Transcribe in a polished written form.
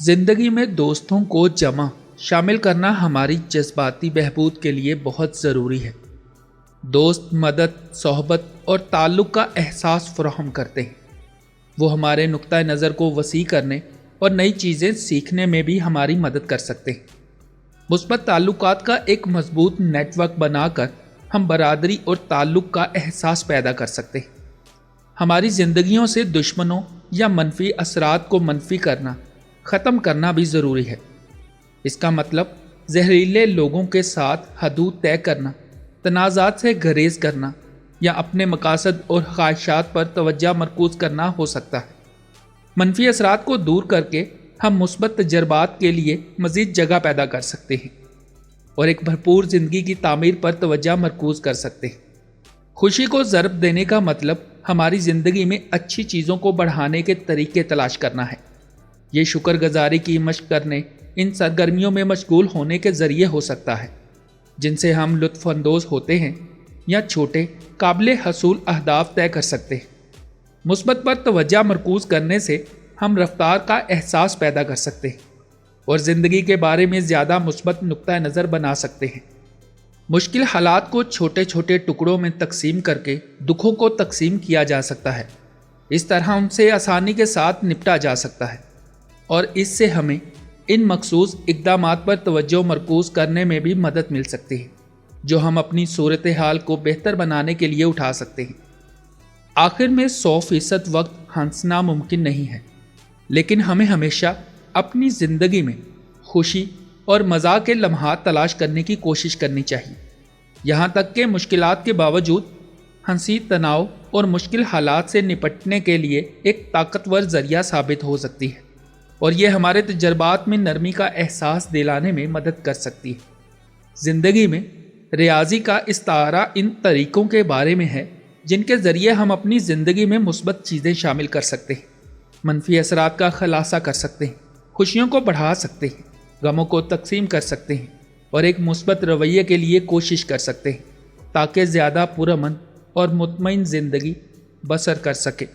زندگی میں دوستوں کو جمع شامل کرنا ہماری جذباتی بہبود کے لیے بہت ضروری ہے۔ دوست مدد، صحبت اور تعلق کا احساس فراہم کرتے ہیں۔ وہ ہمارے نقطہ نظر کو وسیع کرنے اور نئی چیزیں سیکھنے میں بھی ہماری مدد کر سکتے ہیں۔ مثبت تعلقات کا ایک مضبوط نیٹ ورک بنا کر ہم برادری اور تعلق کا احساس پیدا کر سکتے ہیں۔ ہماری زندگیوں سے دشمنوں یا منفی اثرات کو منفی کرنا، ختم کرنا بھی ضروری ہے۔ اس کا مطلب زہریلے لوگوں کے ساتھ حدود طے کرنا، تنازعات سے گریز کرنا یا اپنے مقاصد اور خواہشات پر توجہ مرکوز کرنا ہو سکتا ہے۔ منفی اثرات کو دور کر کے ہم مثبت تجربات کے لیے مزید جگہ پیدا کر سکتے ہیں اور ایک بھرپور زندگی کی تعمیر پر توجہ مرکوز کر سکتے ہیں۔ خوشی کو ضرب دینے کا مطلب ہماری زندگی میں اچھی چیزوں کو بڑھانے کے طریقے تلاش کرنا ہے۔ یہ شکر گزاری کی مشق کرنے، ان سرگرمیوں میں مشغول ہونے کے ذریعے ہو سکتا ہے جن سے ہم لطف اندوز ہوتے ہیں، یا چھوٹے قابل حصول اہداف طے کر سکتے ہیں۔ مثبت پر توجہ مرکوز کرنے سے ہم رفتار کا احساس پیدا کر سکتے ہیں اور زندگی کے بارے میں زیادہ مثبت نقطہ نظر بنا سکتے ہیں۔ مشکل حالات کو چھوٹے چھوٹے ٹکڑوں میں تقسیم کر کے دکھوں کو تقسیم کیا جا سکتا ہے۔ اس طرح ان سے آسانی کے ساتھ نپٹا جا سکتا ہے اور اس سے ہمیں ان مخصوص اقدامات پر توجہ مرکوز کرنے میں بھی مدد مل سکتی ہے جو ہم اپنی صورتحال کو بہتر بنانے کے لیے اٹھا سکتے ہیں۔ آخر میں 100% وقت ہنسنا ممکن نہیں ہے، لیکن ہمیں ہمیشہ اپنی زندگی میں خوشی اور مزاح کے لمحات تلاش کرنے کی کوشش کرنی چاہیے، یہاں تک کہ مشکلات کے باوجود ہنسی تناؤ اور مشکل حالات سے نپٹنے کے لیے ایک طاقتور ذریعہ ثابت ہو سکتی ہے، اور یہ ہمارے تجربات میں نرمی کا احساس دلانے میں مدد کر سکتی ہے۔ زندگی میں ریاضی کا استعارہ ان طریقوں کے بارے میں ہے جن کے ذریعے ہم اپنی زندگی میں مثبت چیزیں شامل کر سکتے ہیں، منفی اثرات کا خلاصہ کر سکتے ہیں، خوشیوں کو بڑھا سکتے ہیں، غموں کو تقسیم کر سکتے ہیں اور ایک مثبت رویے کے لیے کوشش کر سکتے ہیں تاکہ زیادہ پرامن اور مطمئن زندگی بسر کر سکے۔